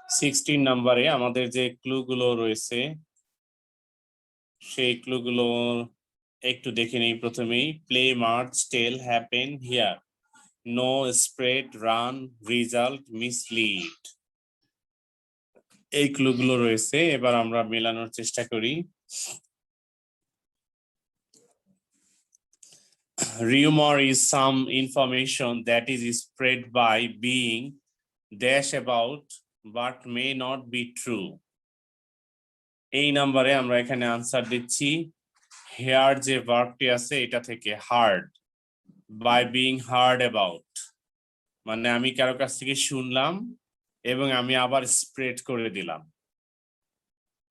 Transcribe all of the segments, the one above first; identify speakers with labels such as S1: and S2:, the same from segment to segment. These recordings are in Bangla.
S1: 16 নম্বরে আমাদের যে ক্লুগুলো রয়েছে সেই ক্লুগুলো একটু দেখে নেই। প্রথমেই play, march, tell, happen, here, no, spread, run, result, mislead, এই ক্লুগুলো রয়েছে। এবার আমরা মেলানোর চেষ্টা করি। Rumor is some information that is spread by being dash about but may not be true. এই নাম্বারে আমরা এখানে আনসার দিচ্ছি হেয়ার যে ভার্বটি আছে এটা থেকে, heard, by being heard about, মানে আমি কারো কাছ থেকে শুনলাম এবং আমি আবার স্প্রেড করে দিলাম।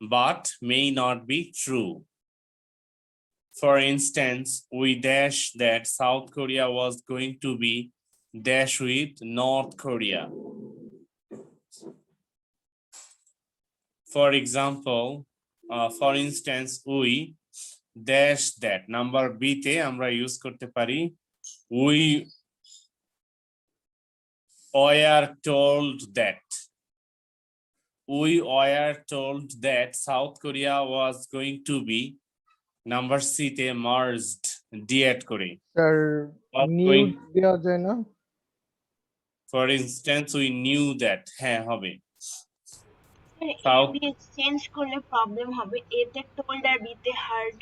S1: But may not be true. For instance, we dash that South Korea was going to be dash with North Korea. For example, for instance, we dash that, number B তে আমরা ইউজ করতে পারি we were told that. We were told that South Korea was going to be, number C তে merged, D-add করে
S2: স্যার নিউ দেওয়া যায় না?
S1: For instance, we knew that, হ্যাঁ হবে।
S3: South চেঞ্জ করলে প্রবলেম হবে, এ তে টোল্ড আর বি তে hard.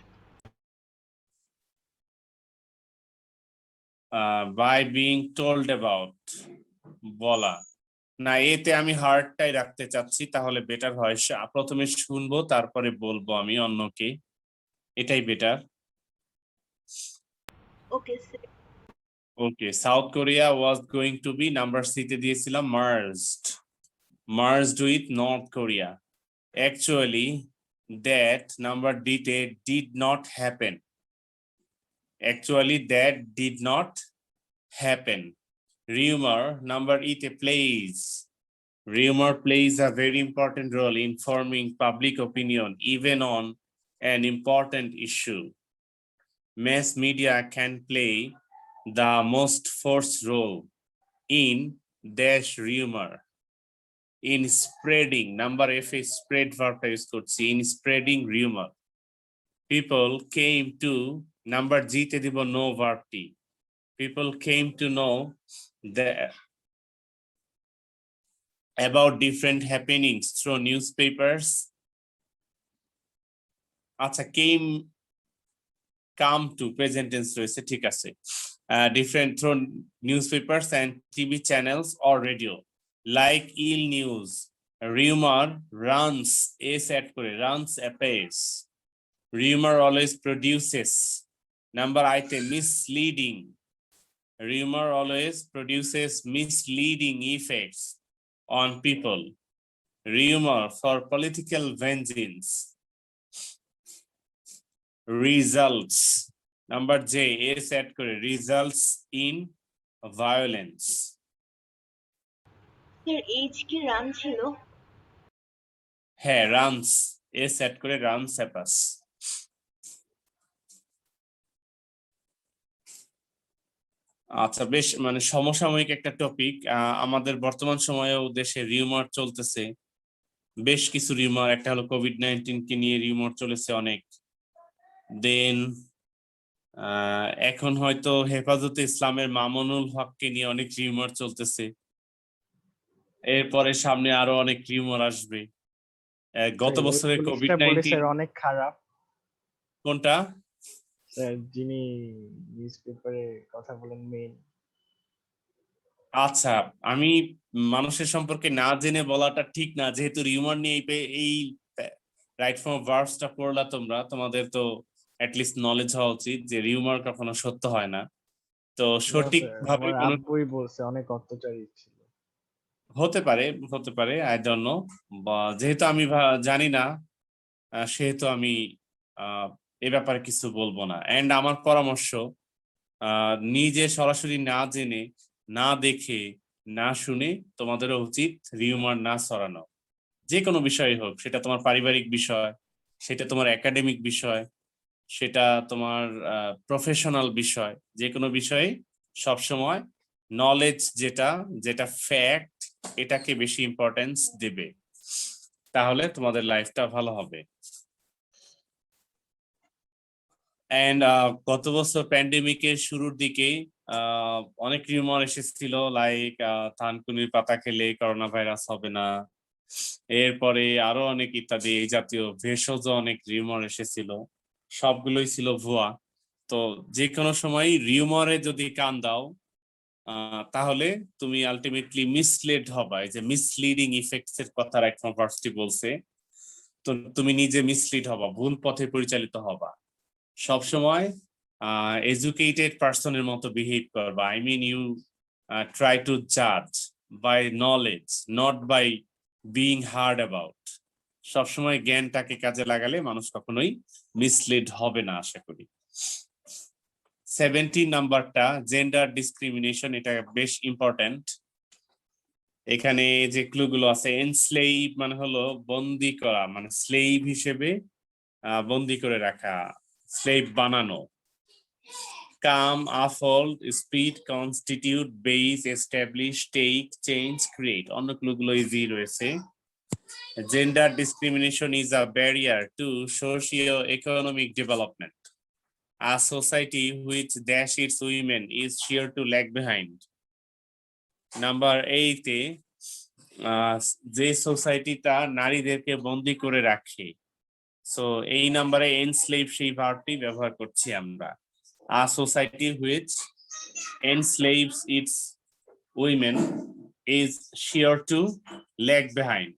S1: by being told about, বলা না, এতে আমি হার্ডটাই রাখতে চাচ্ছি, তাহলে বেটার হয় প্রথমে শুনবো তারপরে বলবো আমি অন্যকে, এটাই better.
S3: Okay sir.
S1: Okay, South Korea was going to be, number C তে দিয়েছিলাম merged with North Korea. Actually that, number D তে did not happen. Actually that did not happen. Rumor, number E te plays. Rumor plays a very important role in forming public opinion even on an important issue. Mass media can play the most force role in dash rumor, in spreading, number F is spread verb use করছি, in spreading rumor. People came to, number G তে দিব no verb T, people came to know that about different happenings through newspapers. আচ্ছা, come to present tense রয়েছে, ঠিক আছে। different through newspapers and TV channels or radio, like ill news. Rumor runs, a set করে, runs appears. Rumor always produces, number I তে misleading. Rumor always produces misleading effects on people. Rumor for political vengeance. Results, number J, A set করে, results in violence.
S3: Sir H কি রান ছিল?
S1: হ্যাঁ, runs, A set করে, runs happens. আচ্ছা, বেশ মানে সমসাময়িক একটা টপিক। আমাদের বর্তমান সময়েও দেশে রিউমার চলতেছে, বেশ কিছু রিউমার। একটা হলো কোভিড-19 কে নিয়ে রিউমার চলেছে অনেক। দেন এখন হয়তো হেফাজতে ইসলামের মামুনুল হককে নিয়ে অনেক রিউমার চলতেছে। এরপরে সামনে আরো অনেক রিউমার আসবে। গত বছরে কোভিড-19
S2: অনেক খারাপ।
S1: কোনটা
S2: স্যার যিনি নিউজপেপারে কথা বলেন মেইন?
S1: আচ্ছা, আমি মানুষের সম্পর্কে না জেনে বলাটা ঠিক না, যেহেতু রিউমার নিয়ে এই রাইট ফর্ম ভার্বসটা পড়লা তোমরা, তোমাদের তো অ্যাটলিস্ট নলেজ হওয়া উচিত যে রিউমার কখনো সত্য হয় না। তো সঠিক ভাবে কোনো
S2: বই বলছে অনেক অত্যাচারী ছিল।
S1: হতে পারে, আই ডোন্ট নো। যেহেতু আমি জানি না, সেহেতু আমি এ ব্যাপারে কিছু বলবো না। এন্ড আমার পরামর্শ, নিজে সরাসরি না জেনে, না দেখে, না শুনে তোমাদেরও উচিত রিউমার না ছড়ানো। যে কোনো বিষয় হোক, সেটা তোমার পারিবারিক বিষয়, সেটা তোমার একাডেমিক বিষয়, সেটা তোমার প্রফেশনাল বিষয়, যে কোনো বিষয়ে সবসময় নলেজ যেটা ফ্যাক্ট এটাকে বেশি ইম্পর্টেন্স দেবে, তাহলে তোমাদের লাইফটা ভালো হবে। এন্ড গত বছর প্যান্ডেমিকের শুরুর দিকে অনেক রিউমার এসেছিল, লাইক থানকুনির পাতা খেলে করোনা ভাইরাস হবে না, এরপরে আরো অনেক ইত্যাদি এই জাতীয় ভেষজ অনেক রিউমার এসেছিল, সবগুলোই ছিল ভুয়া। তো যে কোনো সময় রিউমারে যদি কান দাও তাহলে তুমি আলটিমেটলি মিসলেড হবা। এই যে মিসলিডিং ইফেক্টস এর কথা রাইট ফ্রম ফার্স্টই বলছে, তো তুমি নিজে মিসলিড হবা, ভুল পথে পরিচালিত হবা। সবসময় এডুকেটেড পার্সনের মতো বিহেভ করবা। I mean you try to জাজ by knowledge, not by being heard about. সবসময় জ্ঞানটাকে কাজে লাগালে মানুষ কখনোই মিসলিড হবে না, আশা করি। 70 নাম্বারটা জেন্ডার ডিসক্রিমিনেশন, এটা বেশ ইম্পর্টেন্ট। এখানে যে ক্লুগুলো আছে, এনস্লেভ মানে হলো বন্দি করা, মানে স্লেভ হিসেবে বন্দি করে রাখা, স্লেভ বানানো। Come, uphold, speed, constitute, base, establish, take, change, create, অন্য ক্লুগুলো ইজি রয়েছে। Gender discrimination is a barrier to socio-economic development. A society which dash its women is sure to lag behind. Number 8 এ যে সোসাইটিটা নারীদেরকে বন্দি করে রাখে, সো এই নাম্বারে এনস্লেভ সেই ভার্বটি ব্যবহার করছি আমরা। A society which enslaves its women is sure to lag behind.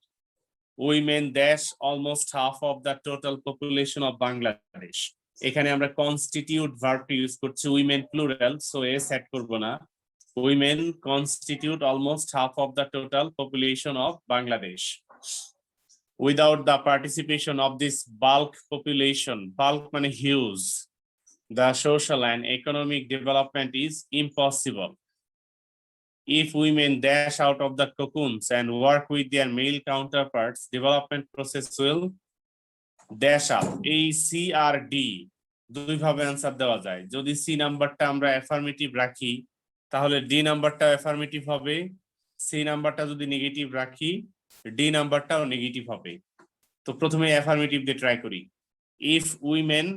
S1: Women dash almost half of the total population of Bangladesh. এখানে আমরা কনস্টিটিউট ভার্বটি ইউজ করছি, women plural, so S add করব না। Women constitute almost half of the total population of Bangladesh. Without the participation of this bulk population, bulk মানে huge, the social and economic development is impossible. If women dash out of the cocoons and work with their male counterparts, development process will dash up. এই সি আর ডি দুই ভাবে অ্যান্সার দেওয়া যায়। যদি সি নাম্বারটা আমরা অ্যাফার্মেটিভ রাখি তাহলে ডি নাম্বারটা অ্যাফার্মেটিভ হবে, সি নাম্বারটা যদি নেগেটিভ রাখি ডি নাম্বারটাও নেগেটিভ হবে। তো প্রথমে অ্যাফার্মেটিভ দিয়ে ট্রাই করি। If women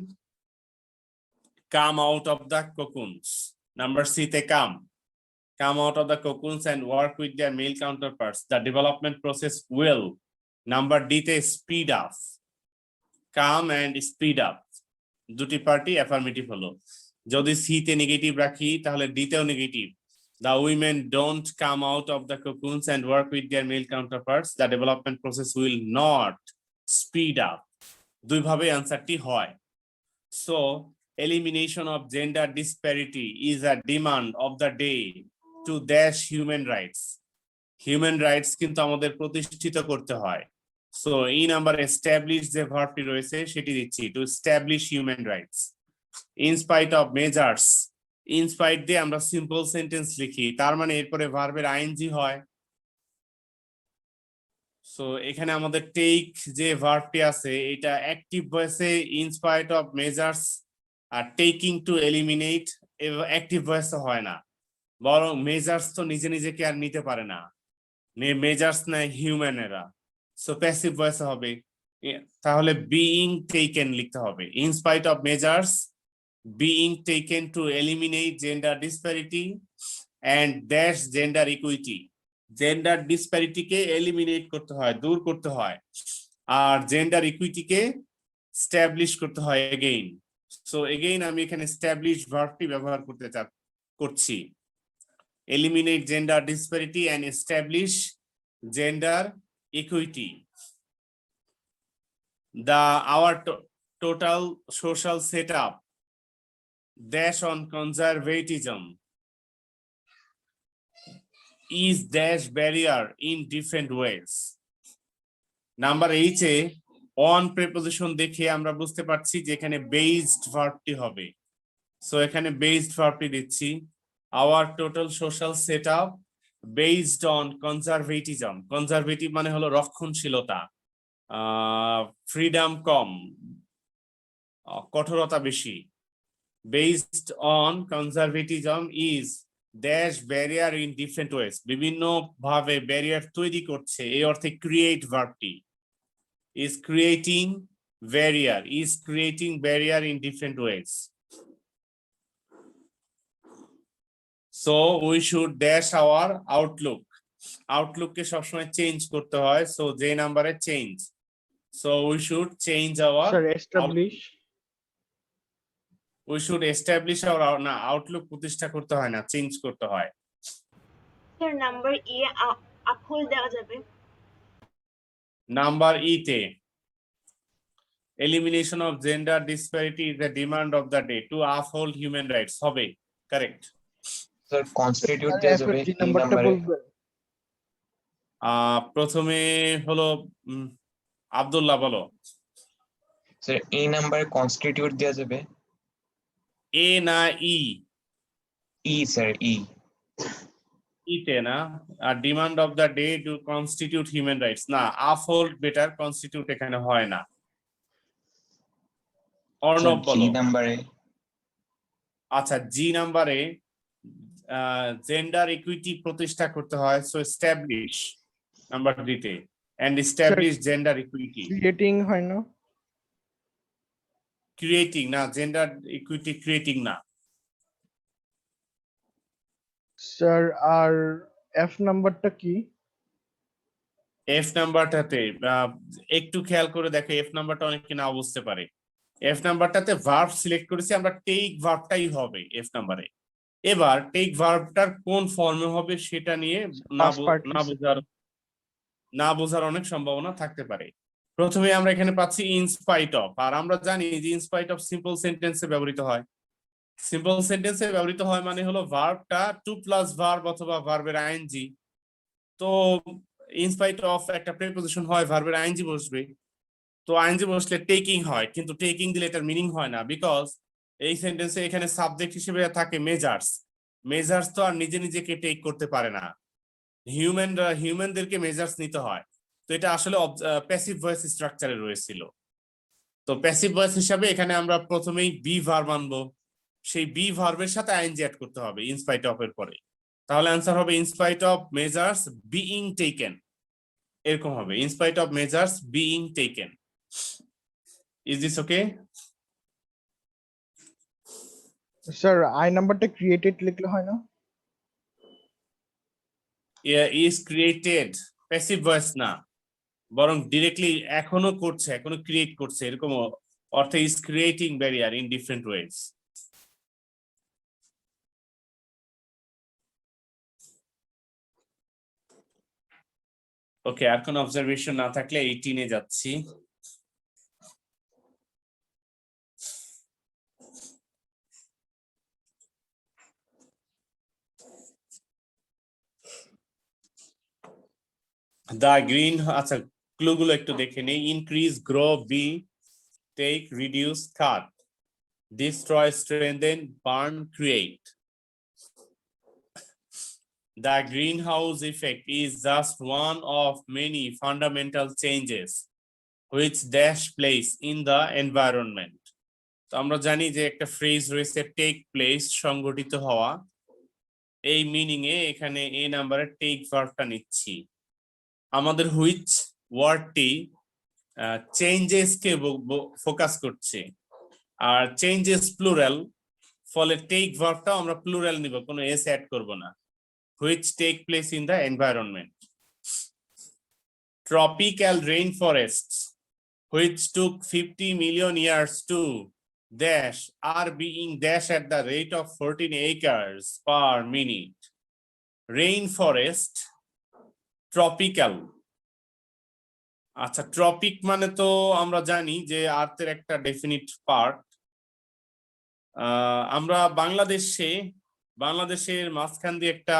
S1: come out of the cocoons, number C তে come out of the cocoons and work with their male counterparts, the development process will, number D te speed up, come and speed up, দুটি পার্টি অ্যাফার্মেটিভ হলো। যদি সি তে নেগেটিভ রাখি তাহলে ডি তেও negative, the women don't come out of the cocoons and work with their male counterparts, the development process will not speed up, দুই ভাবে আনসারটি হয়। So elimination of gender disparity is a demand of the day to dash human rights. Human rights কিন্তু আমাদের প্রতিষ্ঠিত করতে হয়। সো এই নাম্বার এস্টাবলিশ যে ভার্বটি রয়েছে সেটি দিচ্ছি, to establish human rights. In spite of measures, in spite দিয়ে আমরা সিম্পল সেন্টেন্স লিখি, তার মানে এরপরে ভার্বের আইএনজি হয়। সো এখানে আমাদের টেক যে ভার্বটি আছে এটা অ্যাক্টিভ ভয়েসে in spite of measures are taking to eliminate active ভয়েসে হয় না, বরং মেজার্স তো নিজে নিজেকে আর নিতে পারে না, মেজার্স নেয় হিউম্যানেরা, সো প্যাসিভ ভয়েসে হবে। তাহলে বিইং টেকেন লিখতে হবে, in spite of measures being taken to eliminate gender disparity and dash gender equity. Gender ডিসপ্যারিটিকে এলিমিনেট করতে হয়, দূর করতে হয়, আর জেন্ডার ইকুইটিকে স্ট্যাবলিশ করতে হয় এগেইন। সো এগেইন আমি এখানে স্ট্যাবলিশ ভার্বটি ব্যবহার করছি। Eliminate gender disparity and establish gender equity. Our total social setup dash on conservatism is dash barrier in different ways. Number 8 A on preposition দেখে আমরা বুঝতে পারছি যে এখানে based ভার্বটি হবে, সো এখানে based ভার্বটি দিচ্ছি। Our total social setup based on conservatism. Conservative মানে হলো রক্ষণশীলতা, ফ্রিডম কম, কঠোরতা বেশি। Based on conservatism is dash barrier in different wedge, বিভিন্ন ভাবে ব্যারিয়ার তৈরি করছে, এই অর্থে create ভার্বটি is creating barrier in different ways. So we should dash our outlook কে সবসময় চেঞ্জ করতে হয়, সো যে নাম্বারে change, so we should change our
S2: sir establish
S1: we should establish our না আউটলুক প্রতিষ্ঠা করতে হয় না, চেঞ্জ করতে হয়।
S3: স্যার নাম্বার ই আফুল দেওয়া যাবে।
S1: নাম্বার ই তে elimination of gender disparity is the demand of the day to uphold human rights হবে, কারেক্ট।
S4: স্যার কনস্টিটিউট দেওয়া যাবে
S2: জি
S4: এই
S2: নাম্বারটা
S4: নাম্বারে।
S2: বলবেন।
S1: প্রথমে হলো আব্দুল্লাহ বলো।
S4: স্যার এই নাম্বারে কনস্টিটিউট দেওয়া যাবে।
S1: এ না ই?
S4: ই স্যার ই।
S1: ইতে না, আর demand of the day to constitute human rights না, আপহোল্ড বেটার, কনস্টিটিউট এখানে হয় না। অর্ণব
S4: জি
S1: বলো।
S4: নাম্বারে।
S1: আচ্ছা জি নাম্বারে জেন্ডার ইকুইটি প্রতিষ্ঠা করতে হয়, সো এস্টাবলিশ নাম্বার দিতে, and establish gender equity.
S2: Creating হয় না
S1: ক্রিয়েটিং না, জেন্ডার ইকুইটি ক্রিয়েটিং না।
S2: স্যার আর এফ নাম্বারটা কি?
S1: এফ নাম্বারটাতে একটু খেয়াল করে দেখো, এফ নাম্বারটা অনেকে না বুঝতে পারে। এফ নাম্বারটাতে ভার্ব সিলেক্ট করেছি আমরা, টেক ভার্বটাই হবে এফ নাম্বারে। এবার টেক ভার্বটার কোন ফর্মে হবে সেটা নিয়ে না বোঝার অনেক সম্ভাবনা থাকতে পারে। প্রথমে আমরা এখানে পাচ্ছি ইনস্পাইট অফ, আর আমরা জানি যে ইনস্পাইট অফ সিম্পল সেন্টেন্সে ব্যবহৃত হয়। সিম্পল সেন্টেন্সে ব্যবহৃত হয় মানে হলো ভার্বটা টু প্লাস ভার্ব অথবা ভার্বের আইএনজি। তো ইনস্পাইট অফ একটা প্রিপোজিশন হয়, ভার্বের আইএনজি বসবে, তো আইএনজি বসলে টেকিং হয়, কিন্তু টেকিং দিলে এটার মিনিং হয় না, বিকজ এই সেন্টেন্সে এখানে সাবজেক্ট হিসেবে থাকে মেজার্স। মেজার্স তো আর নিজে নিজেকে টেক করতে পারে না, হিউম্যানদেরকে মেজার্স নিতে হয়। তো এটা আসলে প্যাসিভ ভয়েস স্ট্রাকচারে রয়েছিল। তো প্যাসিভ ভয়েস হিসাবে এখানে আমরা প্রথমেই বি ভার্ব আনবো, সেই বি ভার্বের সাথে আইএনজি অ্যাড করতে হবে ইনস্পাইট অফ এর পরে, তাহলে অ্যান্সার হবে in spite of measures being taken, এরকম হবে, in spite of measures being taken. Is this okay?
S2: Sir I নাম্বারটা ক্রিয়েটেড লিখলে হয় না?
S1: ইজ ক্রিয়েটেড প্যাসিভ ভয়েস না, বরং ডিরেক্টলি এখনো করছে, এখনো ক্রিয়েট করছে, এরকম অর্থে is creating barrier in different ways. Okay, আর কোন অবজারভেশন না থাকলে 18-এ যাচ্ছি। দা গ্রিন, আচ্ছা ক্লুগুলো একটু দেখে নেই। Increase, grow, be, take, reduce, cut, destroy, strengthen, burn, create. The greenhouse effect is just one of many fundamental changes which dash place in the environment. তো আমরা জানি যে একটা ফ্রেজ রয়েছে টেক প্লেস, সংঘটিত হওয়া, এই মিনিং এ এখানে এ নাম্বারে টেক ভার্বটা নিচ্ছি। আমাদের হুইচ ওয়ার্ডটি চেঞ্জেস কে ফোকাস করছে, আর চেঞ্জেস প্লুরাল, ফলে টেক ভার্বটা আমরা প্লুরাল নিব, কোনো এস অ্যাড করব না। which take place in the environment. Tropical rainforests, which took 50 million years to dash, are being dashed at the rate of 14 acres per minute. Rainforest, tropical. আচ্ছা ট্রপিক মানে তো আমরা জানি যে আর্থের একটা ডেফিনিট পার্ট। আমরা বাংলাদেশের মাঝখান দিয়ে একটা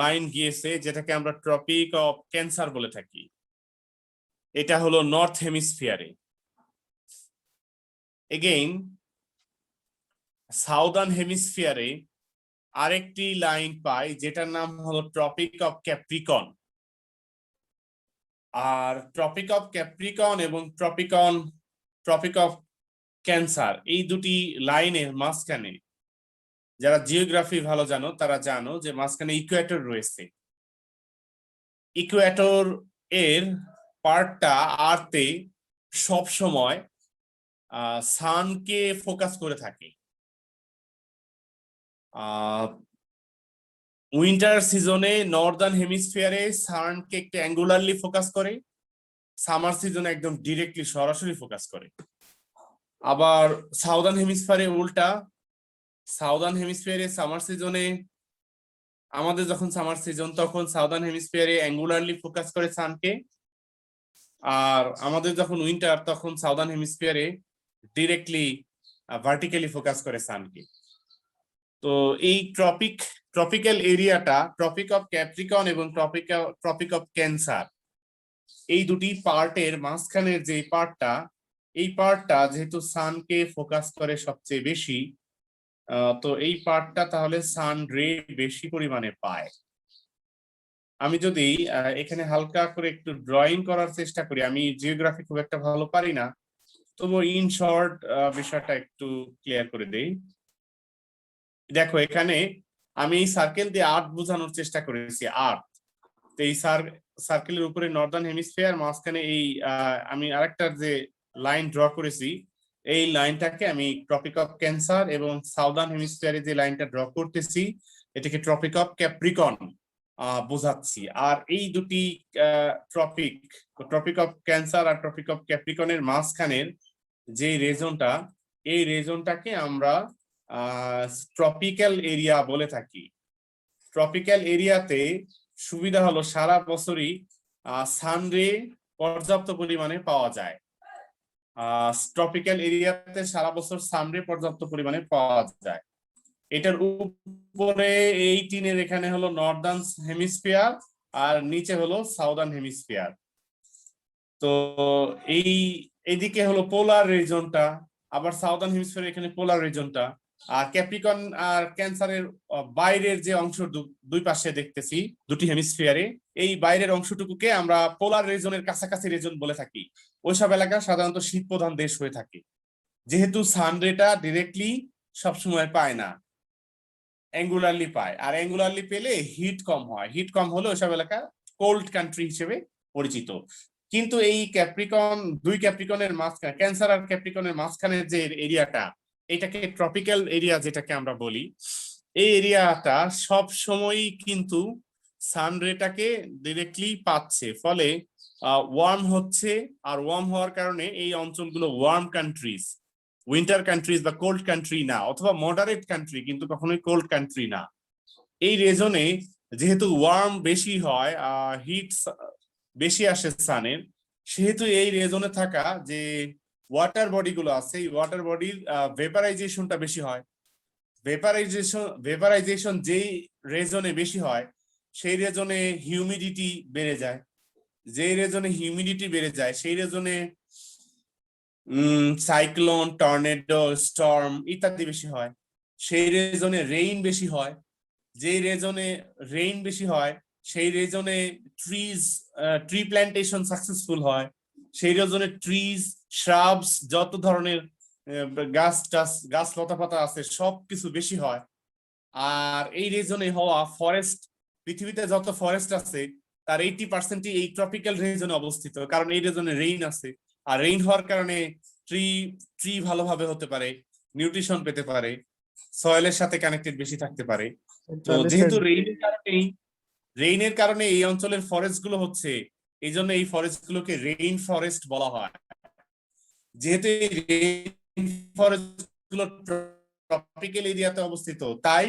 S1: লাইন গিয়েছে যেটাকে আমরা ট্রপিক অফ ক্যান্সার বলে থাকি, এটা হলো নর্থ হেমিস্ফিয়ারে। এগেইন সাউদার্ন হেমিস্ফিয়ারে আরেকটি লাইন পাই যেটার নাম হলো ট্রপিক অফ ক্যাপ্রিকন। আর ট্রপিক অফ ক্যাপ্রিকন এবং ট্রপিক অফ ক্যান্সার, এই দুটি লাইনের মাঝখানে যারা জিওগ্রাফি ভালো জানো তারা জানো যে মাঝখানে ইকুয়েটর রয়েছে। ইকুয়েটর এর পার্টটা আর্থে সব সময় সানকে ফোকাস করে থাকে। উইন্টার সিজনে নর্দার্ন হেমিস্ফিয়ারে সানকে একটু অ্যাঙ্গুলারলি ফোকাস করে, সামার সিজনে একদম ডিরেক্টলি সরাসরি ফোকাস করে। আবার সাউদার্ন হেমিস্ফিয়ারে উল্টা, সাউদার্ন হেমিস্ফিয়ারে সামার সিজনে, আমাদের যখন সামার সিজন তখন সাউদার্ন হেমিস্ফিয়ারে অ্যাঙ্গুলারলি ফোকাস করে সানকে, আর আমাদের যখন উইন্টার তখন সাউদার্ন হেমিস্ফিয়ারে ডিরেক্টলি ভার্টিক্যালি ফোকাস করে সানকে। তো এই ট্রপিক্যাল এরিয়াটা ট্রপিক অফ ক্যাপ্রিকন এবং ট্রপিক অফ ক্যান্সার, এই দুটি পার্টের মাঝখানের যে পার্টটা, এই পার্টটা যেহেতু সানকে ফোকাস করে সবচেয়ে বেশি, তো এই পার্টটা তাহলে সান রে বেশি পরিমাণে পায়। আমি যদি এখানে হালকা করে একটু ড্রয়িং করার চেষ্টা করি, আমি জিওগ্রাফি খুব একটা ভালো পারি না, তবু ইন শর্ট বিষয়টা একটু ক্লিয়ার করে দেই। দেখো এখানে আমি এই সার্কেল দিয়ে আর্থ বোঝানোর চেষ্টা করেছি। আর্থ, তো এই সার্কেলের উপরে নর্দার্ন হেমিস্ফিয়ার, মাঝখানে এই আমি আরেকটা যে লাইন ড্র করেছি, এই লাইনটাকে আমি ট্রপিক অফ ক্যান্সার, এবং সাউদার্ন হেমিস্ফিয়ারে যে লাইনটা ড্র করতেছি এটাকে ট্রপিক অফ ক্যাপ্রিকন বোঝাচ্ছি। আর এই দুটি ট্রপিক অফ ক্যান্সার আর ট্রপিক অফ ক্যাপ্রিকনের মাঝখানের যে রিজনটা, এই রিজনটাকে আমরা ট্রপিক্যাল এরিয়া বলে থাকি। ট্রপিক্যাল এরিয়াতে সুবিধা হলো সারা বছরই সানরে পর্যাপ্ত পরিমাণে পাওয়া যায়। ট্রপিক্যাল এরিয়াতে সারা বছর সানরে পর্যাপ্ত পরিমাণে পাওয়া যায়। এটার উপরে এই টিনের এখানে হলো নর্দার্ন হেমিস্ফিয়ার আর নিচে হলো সাউদার্ন হেমিস্ফিয়ার। তো এইদিকে হলো পোলার রিজনটা, আবার সাউদার্ন হেমিস্ফিয়ার এখানে পোলার রিজনটা। আর ক্যাপ্রিকন আর ক্যান্সারের বাইরের যে অংশ দুই পাশে দেখতেছি দুটি হেমিস্ফিয়ারে, এই বাইরের অংশটুকুকে আমরা পোলার রিজনের কাছাকাছি রিজন বলে থাকি। ওইসব এলাকা সাধারণত শীত প্রধান দেশ হয়ে থাকে, যেহেতু সানরেটা ডিরেক্টলি সবসময় পায় না, অ্যাঙ্গুলারলি পায়। আর অ্যাঙ্গুলারলি পেলে হিট কম হয়, হিট কম হলে ওইসব এলাকা কোল্ড কান্ট্রি হিসেবে পরিচিত। কিন্তু এই দুই ক্যাপ্রিকনের মাঝখানে, ক্যান্সার আর ক্যাপ্রিকনের মাঝখানের যে এরিয়াটা, এটাকে ট্রপিক্যাল এরিয়া যেটাকে আমরা বলি, এই এরিয়াটা সব সময়ই কিন্তু সানরেটাকে ডিরেক্টলি পাচ্ছে, ফলে ওয়ার্ম হচ্ছে। আর ওয়ার্ম হওয়ার কারণে এই অঞ্চলগুলো ওয়ার্ম কান্ট্রিজ, উইন্টার কান্ট্রিজ বা কোল্ড কান্ট্রি না, অথবা মডারেট কান্ট্রি কিন্তু কখনোই কোল্ড কান্ট্রি না। এই রিজনে যেহেতু ওয়ার্ম বেশি হয়, হিট বেশি আসে সানের, সেহেতু এই রিজনে থাকা যে ওয়াটার বডি গুলো আছে, এই ওয়াটার বডির ভেপারাইজেশনটা বেশি হয়। ভেপারাইজেশন যেই রিজনে বেশি হয় সেই রিজনে হিউমিডিটি বেড়ে যায়, যেই রিজনে হিউমিডিটি বেড়ে যায় সেই রিজনে সাইক্লোন, টর্নেডো, স্টর্ম ইত্যাদি বেশি হয়। সেই রিজনে রেইন বেশি হয়, যে রিজনে রেইন বেশি হয় সেই রিজনে ট্রি প্ল্যান্টেশন সাকসেসফুল হয়, সেই রিজনে ট্রিজ, শ্রাবস, যত ধরনের গাছ লতা পাতা আছে সবকিছু বেশি হয়। আর এই রিজনে হওয়া ফরেস্ট, পৃথিবীতে যত ফরেস্ট আছে তার 80% এই ট্রপিক্যাল রিজনে অবস্থিত, কারণ এই রিজনে রেইন আছে। আর রেইন হওয়ার কারণে ট্রি ভালোভাবে হতে পারে, নিউট্রিশন পেতে পারে, সয়েলের সাথে কানেক্টেড বেশি থাকতে পারে। তো যেহেতু রেইনের কারণে এই অঞ্চলের ফরেস্ট গুলো হচ্ছে, এই জন্য এই ফরেস্ট গুলোকে রেইন ফরেস্ট বলা হয়। যেহেতু এই রেইন ফরেস্ট গুলো ট্রপিক্যাল এরিয়াতে অবস্থিত, তাই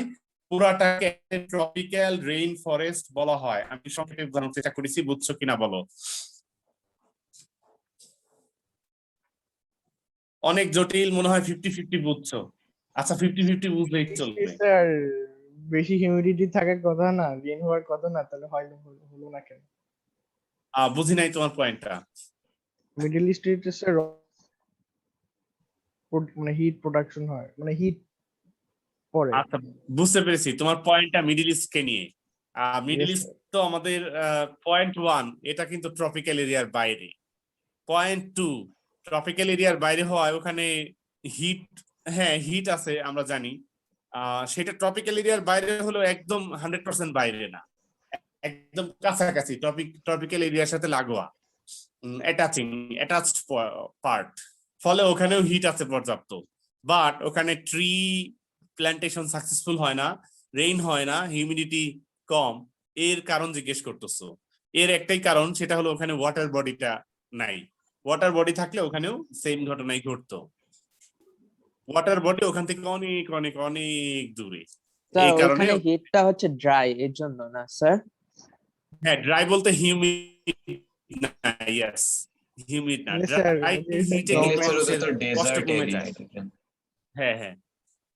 S1: পুরাটাকে ট্রপিক্যাল রেইন ফরেস্ট বলা হয়। আমি সংক্ষেপে বোঝানোর চেষ্টা করেছি, বুঝছো কিনা বলো? অনেক জটিল মনে হয়, 50-50 বুঝছো? আচ্ছা 50-50 বুঝলেই চলবে।
S2: স্যার বেশি হিউমিডিটি থাকার কথা না, রেইন হওয়ার কথা না, তাহলে হলো না কেন?
S1: বুঝি নাই তোমার পয়েন্টটা।
S2: মিডল ইস্টে স্যার মানে হিট প্রোডাকশন হয়, মানে হিট পড়ে।
S1: আচ্ছা বুঝতে পেরেছি তোমার পয়েন্টটা মিডল ইস্ট কে নিয়ে। মিডল
S2: Yes,
S1: ইস্ট তো আমাদের পয়েন্ট 1 এটা কিন্তু ট্রপিক্যাল এরিয়ার বাইরে। পয়েন্ট 2 ট্রপিক্যাল এরিয়ার বাইরে হওয়ায় ওখানে হিট, হ্যাঁ হিট আছে আমরা জানি, সেটা ট্রপিক্যাল এরিয়ার বাইরে হলো একদম 100% বাইরে না, একদম কাছাকাছি ট্রপিক্যাল এরিয়ার সাথে লাগোয়া, অ্যাটাচড পার্ট। ফলে ওখানেও হিট আছে পর্যাপ্ত, বাট ওখানে ট্রি প্ল্যান্টেশন সাকসেসফুল হয় না, রেইন হয় না, হিউমিডিটি কম। এর কারণ জিজ্ঞেস করতেছো। এর একটাই কারণ, সেটা হলো ওখানে ওয়াটার বডিটা নাই। ওয়াটার বডি থাকলে ওখানেও সেম ঘটনাই ঘটতো। ওয়াটার বডি ওখান থেকে অনেক অনেক অনেক দূরে।
S5: স্যার
S1: এই কারণে
S5: ওখানে হিটটা হচ্ছে ড্রাই, এর জন্য না স্যার?
S1: হ্যাঁ, ড্রাই বলতে হিউমিড না, ইয়েস হিউমিড না,
S2: মানে স্যার,
S1: ড্রাই হিটে
S2: জঙ্গল
S4: ইংলিশ হলো
S1: মানুষের
S4: তো
S1: কষ্ট
S4: ডেজার্ট
S1: কমে
S4: এরিয়া।
S1: যায়। হ্যাঁ হ্যাঁ,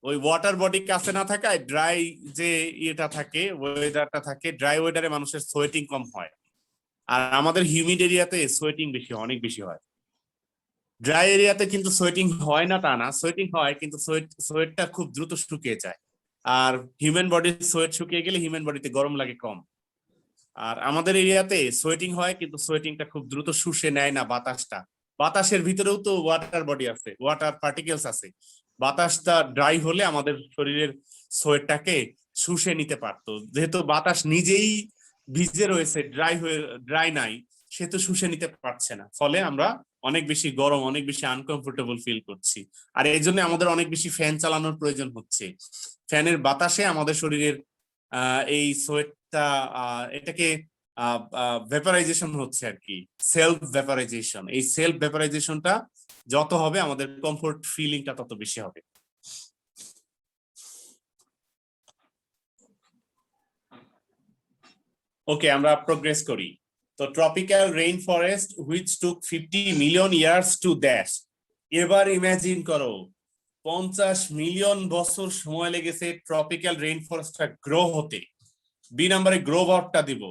S1: ওই ওয়াটার বডি কাছে না থাকায় ড্রাই যে ইয়েটা থাকে, ওয়েদারটা থাকে, ড্রাই ওয়েদারে মানুষের সোয়েটিং কম হয়। আর আমাদের হিউমিড এরিয়াতে সোয়েটিং বেশি, অনেক বেশি হয়। ড্রাই এরিয়াতে কিন্তু সোয়েটিং হয় না তা না, সোয়েটিং হয়, কিন্তু সোয়েটটা খুব দ্রুত শুকিয়ে যায়। আর হিউম্যান বডির সোয়েট শুকিয়ে গেলে হিউম্যান বডিতে গরম লাগে কম। আর আমাদের এরিয়াতে সোয়েটিং হয়, কিন্তু সোয়েটিংটা খুব দ্রুত শুষে নেয় না বাতাসটা। বাতাসের ভিতরেও তো ওয়াটার বডি আছে, ওয়াটার পার্টিকেলস আছে। বাতাসটা ড্রাই হলে আমাদের শরীরের সোয়েটটাকে শুষে নিতে পারতো। যেহেতু বাতাস নিজেই ভিজে রয়েছে, ড্রাই নাই, সে তো শুষে নিতে পারছে না। ফলে আমরা অনেক বেশি গরম, অনেক বেশি আনকমফোর্টেবল ফিল করছি। আর এই জন্য আমাদের অনেক বেশি ফ্যান চালানোর প্রয়োজন হচ্ছে। ফ্যানের বাতাসে আমাদের শরীরের এই সোয়েটটা এটাকে ভেপারাইজেশন হচ্ছে আর কি, সেলফ ভেপারাইজেশন। এই সেলফ ভেপারাইজেশনটা যত হবে আমাদের কমফোর্ট ফিলিংটা তত বেশি হবে। ওকে, আমরা প্রোগ্রেস করি। তো tropical rain forest which took 50 million years to dash. এবার ইমাজিন করো 50 মিলিয়ন বছর সময় লেগেছে ট্রপিক্যাল রেইন ফরেস্টটা গ্রো হতে। বি নাম্বারে গ্রো ভার্বটা দিব।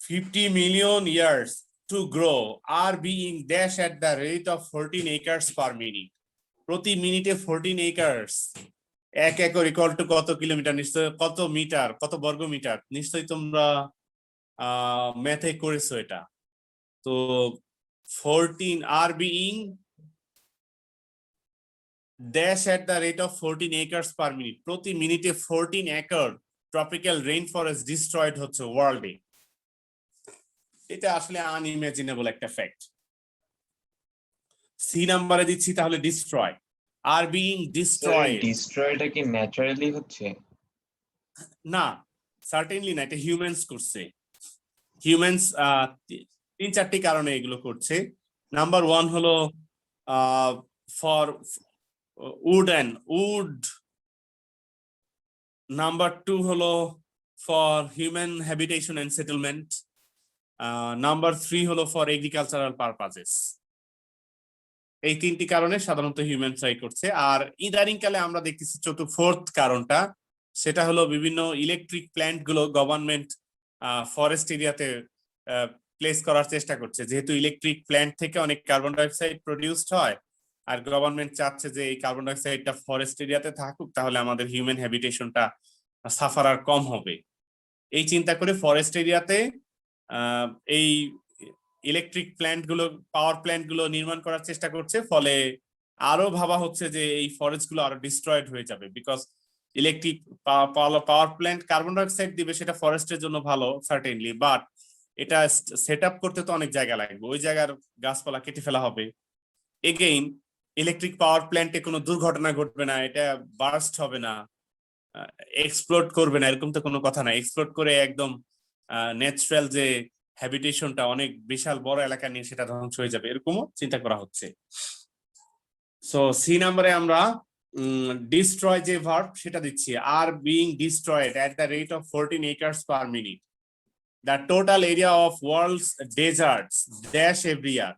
S1: 50 million years to grow are being dash at the rate of 14 acres per minute. প্রতি মিনিটে 14 acres, 1 একর ইকুয়াল টু কত কিলোমিটার? নিশ্চয় কত মিটার, কত বর্গ মিটার? নিশ্চয়ই তোমরা ম্যাথে করেছো এটা। তো 14 are being dash at the rate of 14 acres per minute. প্রতি মিনিটে 14 acre tropical rain forest destroyed হচ্ছে ওয়ার্ল্ডে। এটা আসলে আনইমাজিনেবল একটা ফ্যাক্ট। সি নাম্বারে দিচ্ছি তাহলে ডিস্ট্রয়, আর বিইং ডিস্ট্রয়েড।
S4: ডিস্ট্রয়টা কি ন্যাচারালি হচ্ছে?
S1: না, সার্টেনলি না, এটা হিউম্যানস করছে। হিউম্যানস 3-4টি কারণে এগুলো করছে। নাম্বার 1 হলো ফর উড। নাম্বার 2 হলো for human habitation and settlement. Number 3 হলো ফর এগ্রিকালচারাল পারপাজেস। এই 3টি কারণে সাধারণত হিউম্যান ট্রাই করছে। আর ইদানিং কালে আমরা দেখতেছি ফোর্থ কারণটা, সেটা হলো বিভিন্ন ইলেকট্রিক প্ল্যান্ট গুলো গভর্নমেন্ট ফরেস্ট এরিয়াতে প্লেস করার চেষ্টা করছে। যেহেতু ইলেকট্রিক প্ল্যান্ট থেকে অনেক কার্বন ডাইঅক্সাইড প্রডিউসড হয়, আর গভর্নমেন্ট চাচ্ছে যে এই কার্বন ডাইঅক্সাইডটা ফরেস্ট এরিয়াতে থাকুক, তাহলে আমাদের হিউম্যান হ্যাবিটেশনটা সাফার আর কম হবে। এই চিন্তা করে ফরেস্ট এরিয়াতে এই ইলেকট্রিক প্ল্যান্ট গুলো, পাওয়ার প্ল্যান্ট গুলো নির্মাণ করার চেষ্টা করছে। ফলে আরো ভাবা হচ্ছে যে এই ফরেস্ট গুলো আরো ডিস্ট্রয়েড হয়ে যাবে, because electric power plant carbon dioxide দিবে, সেটা ফরেস্টের জন্য ভালো সার্টেনলি, বাট এটা সেট আপ করতে তো অনেক জায়গা লাগবে, ওই জায়গার গাছপালা কেটে ফেলা হবে। এগেইন ইলেকট্রিক পাওয়ার প্ল্যান্টে কোনো দুর্ঘটনা ঘটবে না, এটা বার্স্ট হবে না, এক্সপ্লোড করবে না, এরকম তো কোনো কথা না। এক্সপ্লোড করে একদম ন্যাচারাল যে হ্যাবিটেশনটা অনেক বিশাল বড় এলাকা নিয়ে সেটা ধ্বংস হয়ে যাবে, এরকমও চিন্তা করা হচ্ছে। সো সি নাম্বারে আমরা ডিস্ট্রয় যে ভার্ব সেটা দিচ্ছি, are being destroyed at the rate of 14 acres per minute. The total area of world's deserts dash every year.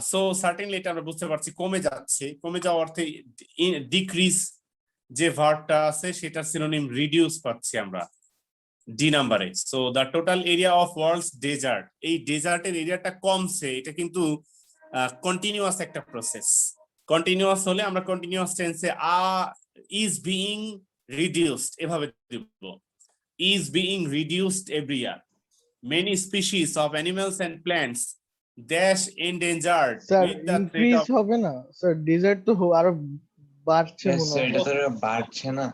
S1: So certainly এটা আমরা বুঝতে পারছি কমে যাচ্ছে। কমে যাওয়ার অর্থে ডিক্রিজ যে ভার্বটা আছে সেটার সিনোনিম রিডিউস পাচ্ছি আমরা D number. So the total area of world's desert, এই ডেজার্টের এরিয়াটা কমছে। এটা কিন্তু কন্টিনিউয়াস একটা প্রসেস। কন্টিনিউয়াস হলে আমরা কন্টিনিউয়াস টেন্সে ইজ বিইং রিডিউসড এভাবে দিব, is being reduced every year. Many species of animals and plants dash endangered
S2: sir
S1: with the threat
S2: increase
S1: of.
S2: হবে না স্যার? ডেজার্ট তো আরো বাড়ছে মনে
S4: স্যার
S2: হয়।
S4: এটা তো বাড়ছে না।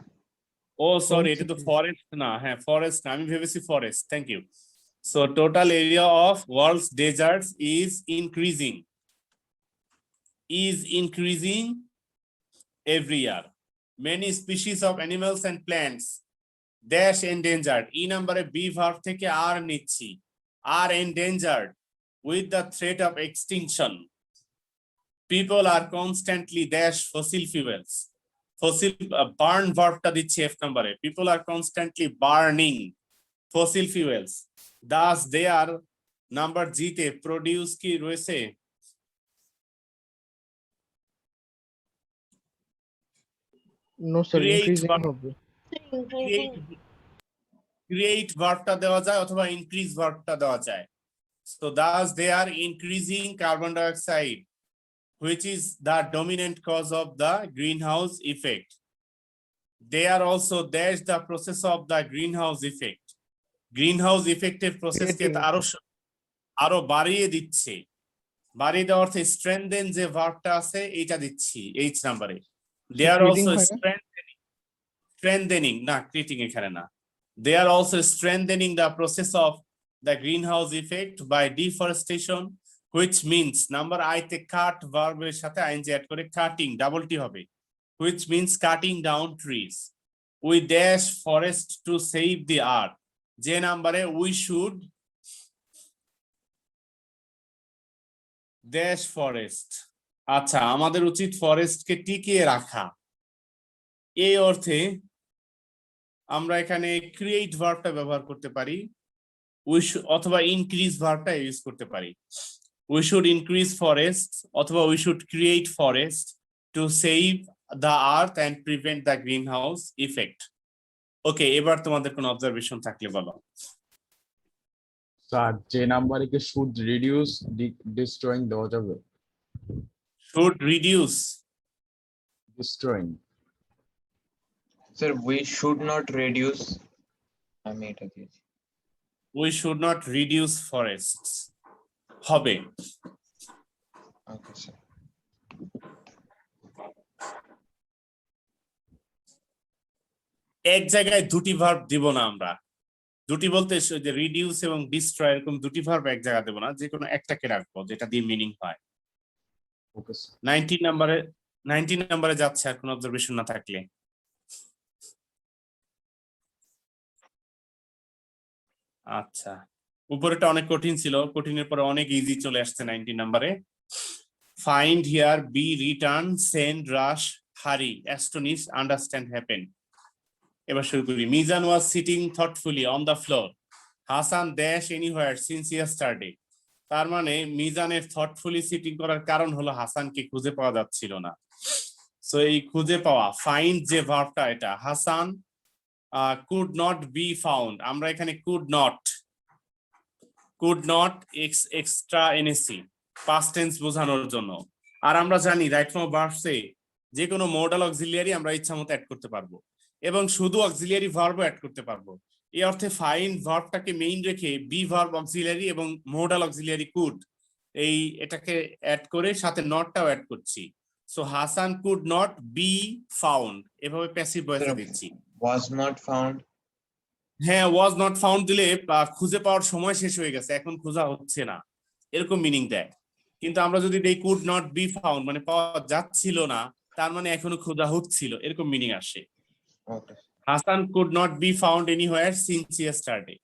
S1: ও সরি, এটা তো
S2: কমছে।
S1: ফরেস্ট না, হ্যাঁ ফরেস্ট না, আমি ভেবেছি forest. Thank you. So total area of world's deserts is increasing every year. Many species of animals and plants dash endangered. E নম্বরে বি ভার্ব থেকে আর নিচ্ছি, are endangered with the threat of extinction. People are constantly dash fossil fuels. Fossil burn ভার্বটা দিচ্ছি এফ নম্বরে। People are constantly burning fossil fuels. Thus they are number G তে প্রডিউস কি রয়েছে?
S2: No sir,
S1: Create
S2: increasing
S1: verb.
S2: হবে।
S3: ইনক্রিজিং
S1: ক্রিয়েট ভার্বটা দেওয়া যায় অথবা ইনক্রিজ ভার্বটা দেওয়া যায়। So thus they are increasing carbon dioxide, which is the dominant cause of the greenhouse effect. They are also dash the process of the greenhouse effect. Greenhouse effect এর প্রসেস কে
S2: Creating.
S1: আরো বাড়িয়ে দিচ্ছে। বাড়িয়ে দেওয়ার অর্থে strengthen যে ভার্বটা আছে এটা দিচ্ছি এইচ নাম্বারে। They are
S2: Creating
S1: also
S2: হয় না?
S1: strengthening না, creating এখানে না। They are also strengthening the process of the greenhouse effect by deforestation, which means number I তে cut verb এর সাথে ing add করে cutting double T হবে, which means cutting down trees. We dash forest to save the earth. যে নাম্বারে we should dash forest. আচ্ছা, আমাদের উচিত ফরেস্টকে টিকিয়ে রাখা। এই অর্থে আমরা এখানে ক্রিয়েট ভার্বটা ব্যবহার করতে পারি, অথবা ইনক্রিজ ভার্বটা ইউজ করতে পারি। উই শুড ইনক্রিজ ফরেস্ট অথবা we should create forest to save the earth and prevent the greenhouse effect. Okay, এবার তোমাদের কোনো অবজারভেশন থাকলে বলো।
S6: স্যার যে নাম্বারে কি শুড রিডিউস ডিস্ট্রয়িং দেওয়া যাবে?
S1: Should reduce,
S6: destroying.
S4: Sir we should not reduce, আমি এটা দিয়েছি।
S1: We should not reduce forest হবে।
S4: Okay sir.
S1: এক জায়গায় দুটি ভার্ব দিব না আমরা। দুটি বলতে যে রিডিউস এবং ডিস্ট্রয়, এরকম দুটি ভার্ব এক জায়গায় দেবো না, যে কোনো একটাকে রাখবো যেটা দিয়ে মিনিং হয়।
S6: Okay sir.
S1: 19 নাম্বারে যাচ্ছে আর কোনো অবজারভেশন না থাকলে। আচ্ছা, উপরেটা অনেক কঠিন ছিল, কঠিনের পরে অনেক ইজি চলে আসছে 19 নাম্বারে। Find hear, be, return, send, rush, hurry, astonish, understand, happen. এবার শুরু করি। Mizan was sitting thoughtfully on the floor. Hasan dash anywhere since yesterday. তার মানে মিজানের থটফুলি সিটিং করার কারণ হলো হাসানকে খুঁজে পাওয়া যাচ্ছিল না। সো এই খুঁজে পাওয়া, ফাইন্ড যে ভার্বটা, এটা Hasan could not be found. আমরা এখানে কুড নট এক্সট্রা এনেছি পাস্ট টেন্স বোঝানোর জন্য। আর আমরা জানি রাইট ফ্রম ভার্বসে যে কোনো মডাল অক্সিলিয়ারি আমরা ইচ্ছা মতো অ্যাড করতে পারবো, এবং শুধু অক্সিলিয়ারি ভার্বও অ্যাড করতে পারবো। এই অর্থে ফাইন্ড ভার্বটাকে মেইন রেখে বি ভার্ব অক্সিলিয়ারি এবং মডাল অক্সিলিয়ারি কুড এটাকে অ্যাড করে সাথে নটটাও অ্যাড করছি। So Hasan could not be found, এভাবে প্যাসিভ ভয়েসে দিচ্ছি।
S4: ওয়াজ নট ফাউন্ড,
S1: হ্যাঁ, ওয়াজ নট ফাউন্ড দিলে খুঁজে পাওয়ার সময় শেষ হয়ে গেছে, এখন খোঁজা হচ্ছে না, এরকম মিনিং দেয়। কিন্তু আমরা যদি দেই কুড নট বি ফাউন্ড, মানে পাওয়া যাচ্ছিল না, তার মানে এখনো খোঁজা হচ্ছিল, এরকম মিনিং আসে।
S4: Okay
S1: Hasan could not be found anywhere since yesterday.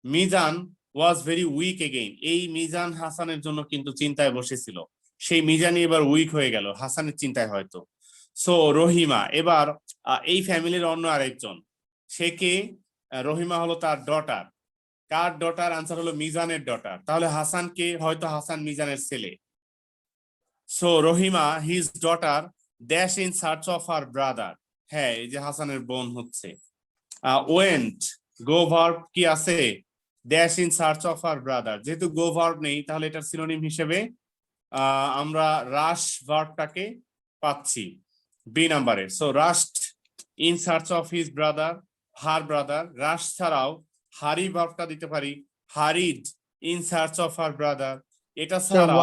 S1: Mizan was very weak again. এই মিজান হাসানের জন্য কিন্তু চিন্তায় বসেছিল, সেই মিজানই এবার উইক হয়ে গেল হাসানের চিন্তায় হয়তো। সো রহিমা, এবার এই ফ্যামিলির অন্য আরেকজন, সে কে? রহিমা হলো তার ডটার। কার ডটার? আনসার হলো মিজানের ডটার। তাহলে হাসানকে হয়তো হাসান মিজানের ছেলে। So Rahima his daughter dash in search of her brother. হ্যাঁ, এই যে হাসানের বোন হচ্ছে। ওয়েন্ট, গো ভার্ব কি আছে? Dash in search of her brother. যেহেতু গো ভার্ব নেই, তাহলে এটার সিনোনিম হিসেবে আমরা রাশ ভার্বটাকে পাচ্ছি বি নাম্বারে। So rushed in search of his brother, her brother. Rush ছাড়াও হারি ভার্বটা দিতে পারি, hurried in search of her brother. এটা ছাড়াও,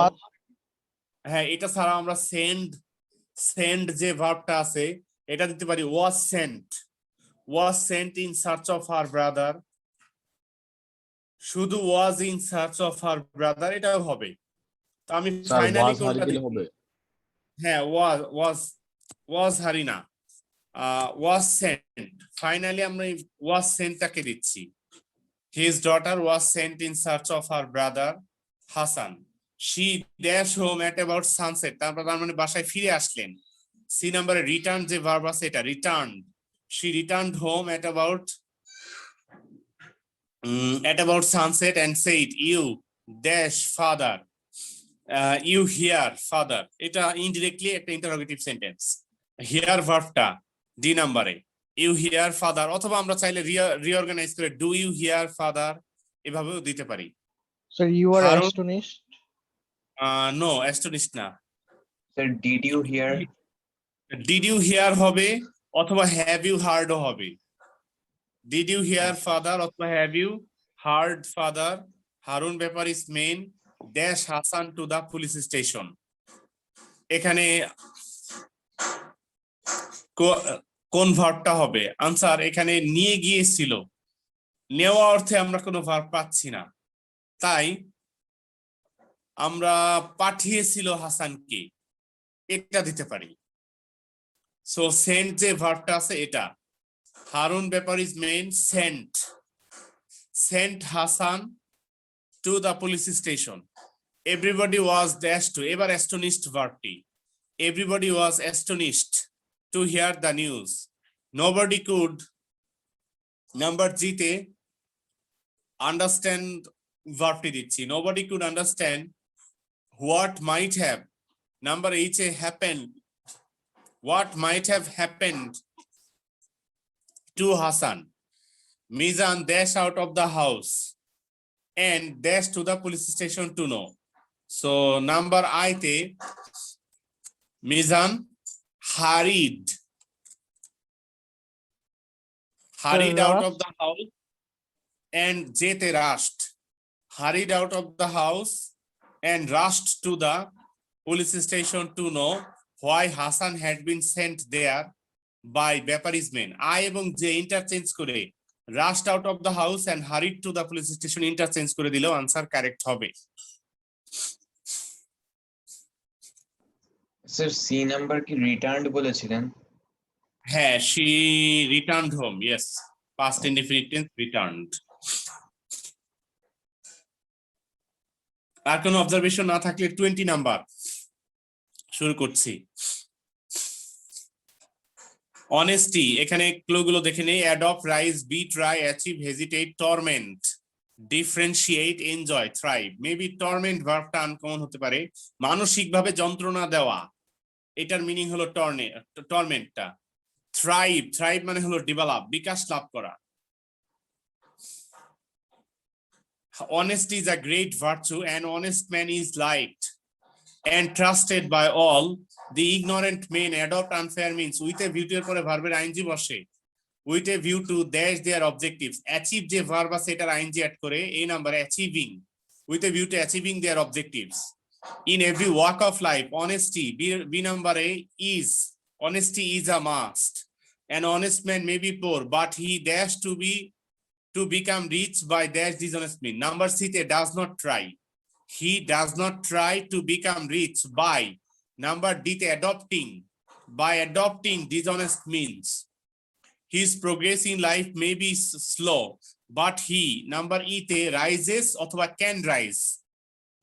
S1: হ্যাঁ, এটা ছাড়াও আমরা সেন্ড যে ভার্বটা আছে এটা দিতে পারি was sent in search of her brother, শুধু was in search of her brother এটাও হবে। তো আমি
S6: স্যার
S1: ফাইনালি
S6: ওয়াজ
S1: কোনটা
S6: হারিয়ে গেলে
S1: দিচ্ছি?
S6: হবে?
S1: হ্যাঁ was হারিনা was sent, ফাইনালি আমরা was sentটাকে দিচ্ছি। His daughter was sent in search of her brother Hassan. She dashed home at about sunset, তারপর তার মানে বাসায় ফিরে আসলেন। সি নাম্বারে রিটার্ন যে ভার্ব আছে এটা return, she returned home at about sunset and said, you dash father, you hear father, এটা ইনডিরেক্টলি একটা ইন্টারোগেটিভ সেন্টেন্স। হিয়ার ভার্বটা ডি নাম্বারে, ইউ হিয়ার ফাদার, অথবা আমরা চাইলে রিঅর্গানাইজ করে ডু ইউ হিয়ার ফাদার এভাবেও দিতে পারি।
S2: Sir you are
S1: Harun-
S2: astonished.
S1: No astonish না,
S4: Sir, did you hear?
S1: Did you hear হবে অথবা হ্যাভ ইউ হার্ডও হবে। ডিড ইউ হিয়ার ফাদার অথবা have you heard father, Harun ব্যাপার is men dash Hasan to the police station. এখানে কোন ভার্বটা হবে? আনসার এখানে নিয়ে গিয়েছিল, নেওয়া অর্থে আমরা কোনো ভার্ব পাচ্ছি না, তাই আমরা পাঠিয়েছিল হাসানকে এটা দিতে পারি। সো সেন্ট যে ভার্বটা আছে এটা, হারুন ব্যাপার is men sent Hasan to the police station. Everybody was dash to, এবার অ্যাস্টনিশড ভার্বটি, everybody was astonished to hear the news. Nobody could, number জিতে আন্ডারস্ট্যান্ড ভার্বটি দিচ্ছি, nobody could understand what might have, number এইচে happen, what might have happened to Hassan. Mizan dash out of the house and dash to the police station to know. So number I te Mizan hurried out of the house and jete rushed, hurried out of the house and rushed to the police station to know why Hassan had been sent there by Beparis men. I এবং যে ইন্টারচেঞ্জ করে rushed out of the house and hurried to the police station interchange করে দিলেও আনসার কারেক্ট হবে।
S4: Sir, C number কি returned বলেছিলেন?
S1: হ্যাঁ, she returned home, yes, past indefinite tense returned। আর কোনো অবজারভেশন না থাকলে 20 নাম্বার শুরু করছি। অনেস্টি, এখানে ক্লুগুলো দেখে নেই, adopt, rise, be, try, achieve, hesitate, torment, differentiate, enjoy, thrive. Maybe torment ভার্বটা আনকমন হতে পারে, মানসিকভাবে যন্ত্রণা দেওয়া, এটার মিনিং হলো টর্মেন্টটা। থ্রাইভ মানে হলো ডেভেলপ, বিকাশ লাভ করা। Honesty is a great virtue, and honest man is liked and trusted by all. The ignorant men adopt unfair means with a view to এর পরে ভার্বের আইএনজি বসে, with a view to dash their objectives. Achieve যে ভার্ব আছে এটার আইএনজি অ্যাড করে এই number achieving, with a view to achieving their objectives. In every walk of life, honesty B নাম্বারে is, honesty is a must. An honest man may be poor, but he dash to become rich by dash dishonest means. Number C te does not try, he does not try to become rich by. Number D te adopting, by adopting dishonest means. His progress in life may be slow, but he, number E te rises অথবা can rise,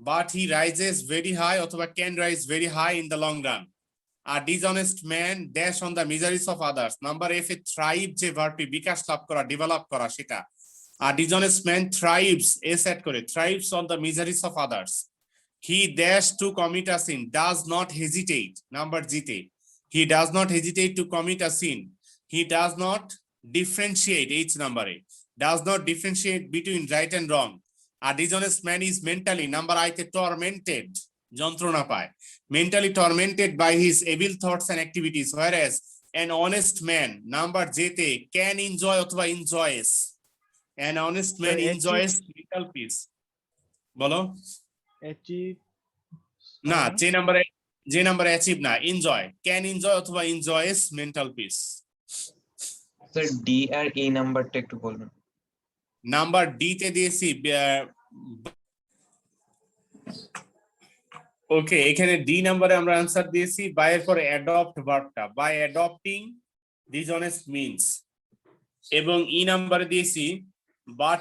S1: but he rises very high অথবা can rise very high in the long run. A dishonest man dash on the miseries of others. Number F A thrive যে ভার্বটি বিকাশ লাভ করা, ডেভেলপ করা সেটা। A dishonest man thrives, S add করে, thrives on the miseries of others. He dash to commit a sin, does not hesitate. Number G te, he does not hesitate to commit a sin. He does not differentiate, H number A, does not differentiate between right and wrong. A dishonest man is mentally, number I te tormented, যন্ত্রণা পায়, mentally tormented by his evil thoughts and activities, whereas an honest man, number J te, can enjoy অথবা enjoys. An honest man
S2: Sir,
S1: enjoys mental peace. বলো
S2: অ্যাচিভ
S1: না, যে নাম্বারে যে নাম্বারে অ্যাচিভ না, এনজয়, ক্যান এনজয় অথবা enjoys mental peace.
S4: Sir D আর ই নাম্বারটা একটু বলুন।
S1: নাম্বার ডি তে দিয়েছি ওকে, এখানে ডি নাম্বারে আমরা আনসার দিয়েছি বাই এর পরে অ্যাডপ্ট ভার্বটা, বাই অ্যাডপ্টিং ডিসঅনেস্ট মিনস, এবং ই নাম্বারে দিয়েছি but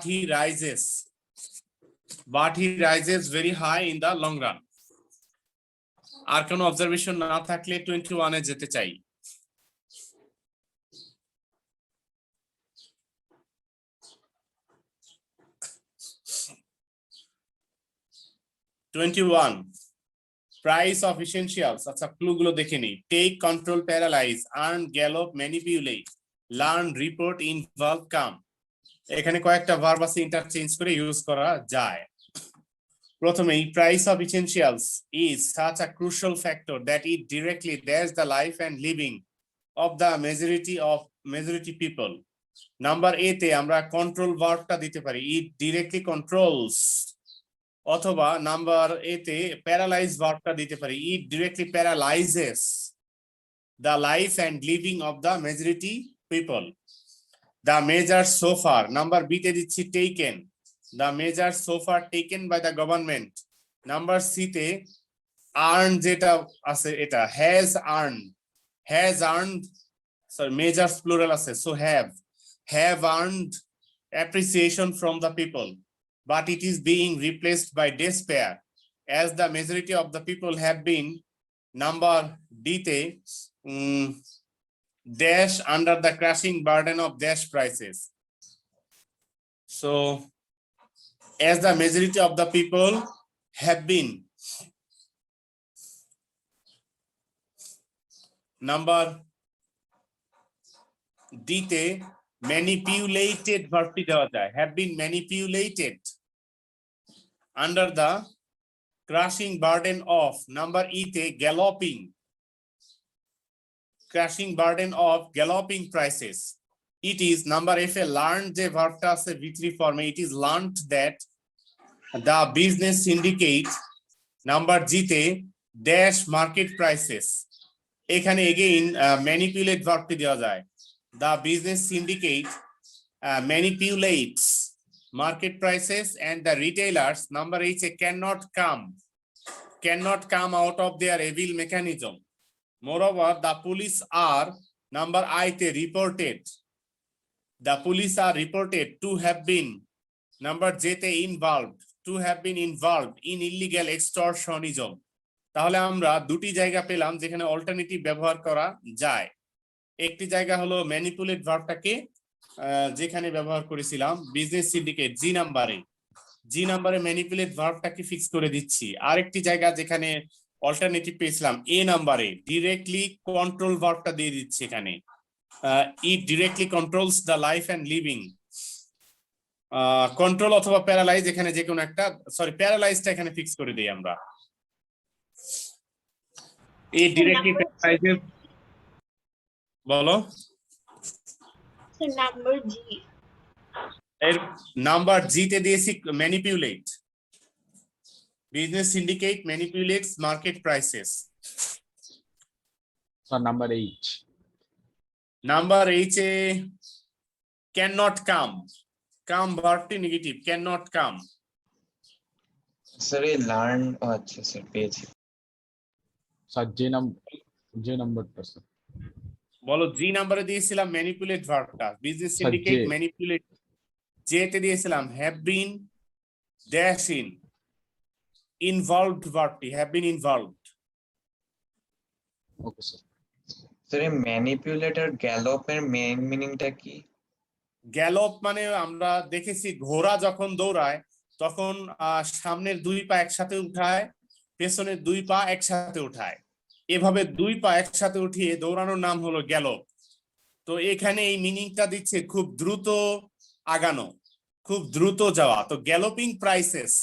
S1: he rises very high in the long run. আর কোনো অবজারভেশন না থাকলে 21 এ যেতে চাই। প্রাইস অফ এসেনশিয়ালস, আচ্ছা ক্লু গুলো দেখে নি। Take, control, paralyse, earn, gallop, manipulate, learn, report, involve, come. এখানে কয়েকটা ভার্ব আছে, ইন্টারচেঞ্জ করে ইউজ করা যায়। প্রথমে, price of essentials is such a crucial factor that it directly dares the life and living of the majority people. Number A তে আমরা কন্ট্রোল ভার্বটা দিতে পারি, it directly controls, অথবা নাম্বার এ তে প্যারালাইজ ভার্বটা দিতে পারি, it directly paralyzes the life and living of the majority people. The measures so far, number B তে দিচ্ছি taken, the measures so far taken by the government. Number C তে earn যেটা আছে এটা has earned, sorry measures plural আছে, so have earned appreciation from the people, but it is being replaced by despair as the majority of the people have been, number D te, dash under the crushing burden of dash prices. So as the majority of the people have been, number D te manipulated ভার্বটি দেওয়া যায়, have been manipulated under the crushing burden of, number E te crushing burden of galloping prices. It is, number F A learned যে ভার্বটা আছে V3 ফর্মে, it is learned that the business syndicate, number G তে dash market prices, এখানে again manipulate ভার্বটি দেওয়া যায়, the business syndicate manipulates market prices and the retailers, number H cannot come out of their evil mechanism. Moreover, the police are, number I te reported, the police are reported to have been, number J te involved in illegal extortionism. তাহলে আমরা দুটি জায়গা পেলাম যেখানে অল্টারনেটিভ ব্যবহার করা যায়। একটি জায়গা হলো ম্যানিপুলেট ভার্বটাকে যেখানে ব্যবহার করেছিলাম বিজনেস সিন্ডিকেট জি নাম্বারে ম্যানিপুলেট ভার্বটাকে ফিক্স করে দিচ্ছি। আরেকটি জায়গা যেখানে অল্টারনেটিভ পেয়েছিলাম এ নাম্বারে ডিরেক্টলি কন্ট্রোল ভার্বটা দিয়ে দিচ্ছি এখানে, it directly controls the life and living. Control অথবা প্যারালাইজ, এখানে যে কোনো একটা, সরি প্যারালাইজটা এখানে ফিক্স করে দিই আমরা। ইট ডিরেক্টলি প্যারালাইজেস, বলো
S3: নাম্বার জি,
S1: এর নাম্বার জি তে দিয়েছি manipulate, business syndicate manipulates market prices.
S6: So number H.
S1: Number H এ ক্যান নট কাম ভার্বটি negative, can not come.
S4: Sir এই লার্ন, আচ্ছা স্যার পেয়েছি।
S6: So J number sir.
S1: বলো জি নাম্বারে দিয়েছিলাম ম্যানিপুলেট ভার্বটা, business
S6: Sir,
S1: syndicate
S6: J.
S1: Manipulate, J তে দিয়েছিলাম হ্যাভ বিন ড্যাশ ইনভলভড ভার্বটি, have been involved.
S6: Okay sir.
S4: Sir এই ম্যানিপুলেটর গ্যালপের মেইন মিনিংটা কি?
S1: গ্যালপ মানে আমরা দেখেছি ঘোড়া যখন দৌড়ায় তখন সামনের দুই পা একসাথে উঠায়, পেছনের দুই পা একসাথে উঠায়, এভাবে দুই পা একসাথে উঠিয়ে দৌড়ানোর নাম হলো গ্যালপ। তো এখানে এই মিনিংটা দিচ্ছে খুব দ্রুত আগানো, খুব দ্রুত যাওয়া। তো গ্যালোপিং প্রাইসেস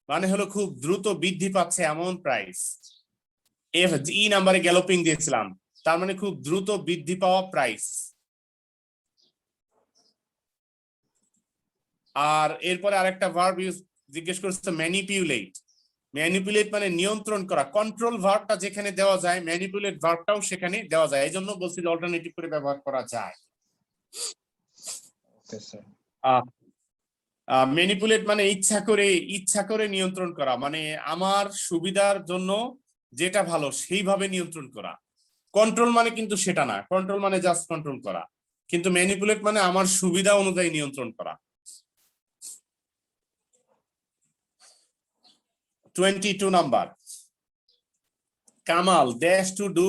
S1: মানে হলো খুব দ্রুত বৃদ্ধি পাচ্ছে এমন প্রাইস। ই নাম্বারে গ্যালোপিং দিয়েছিলাম, তার মানে খুব দ্রুত বৃদ্ধি পাওয়া প্রাইস। আর এরপরে আরেকটা ভার্ব জিজ্ঞেস করছে ম্যানিপুলেট, ম্যানিপুলেট মানে নিয়ন্ত্রণ করা, কন্ট্রোল ভার্বটা যেখানে দেওয়া যায় ম্যানিপুলেট ভার্বটাও সেখানে দেওয়া যায়, এই জন্য বলছি অল্টারনেটিভ করে ব্যবহার করা যায়।
S4: Okay sir.
S1: ম্যানিপুলেট মানে ইচ্ছা করে নিয়ন্ত্রণ করা, মানে আমার সুবিধার জন্য যেটা ভালো সেইভাবে নিয়ন্ত্রণ করা। কন্ট্রোল মানে কিন্তু সেটা না, কন্ট্রোল মানে জাস্ট কন্ট্রোল করা, কিন্তু ম্যানিপুলেট মানে আমার সুবিধা অনুযায়ী নিয়ন্ত্রণ করা। 22 number, Kamal dash to do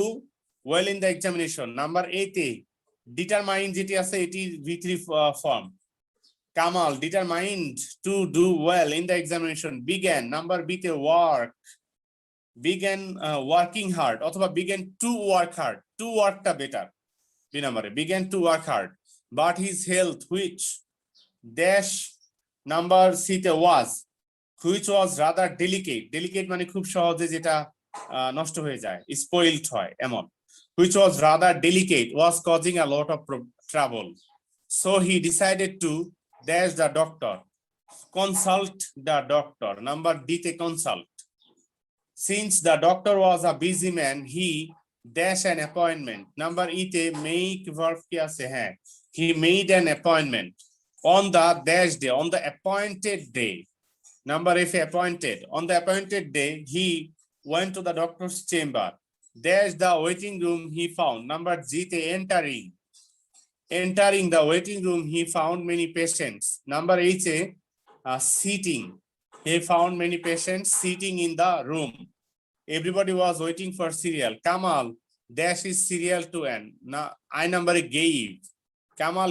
S1: well in the examination. Number A তে ডিটারমাইন যেটি আছে এটি V3 form. Kamal determined to do well in the examination. Began, number B তে work, began working hard অথবা began to work hard, to work টা better, B number began to work hard, but his health which dash number C তে was, which was rather delicate, delicate মানে খুব সহজে যেটা নষ্ট হয়ে যায়, spoiled হয় এমন, which was rather delicate was causing a lot of trouble, so he decided to dash the doctor, consult the doctor, number D te consult. Since the doctor was a busy man, he dash an appointment, number E te make verb ki ache hai, he made an appointment on the dash day, on the appointed day, number F appointed, on the appointed day he went to the doctor's chamber, dash the waiting room he found, number G te entering, entering the waiting room he found many patients, number H seating, he found many patients sitting in the room, everybody was waiting for cereal, Kamal dash his cereal to an, I number gave, Kamal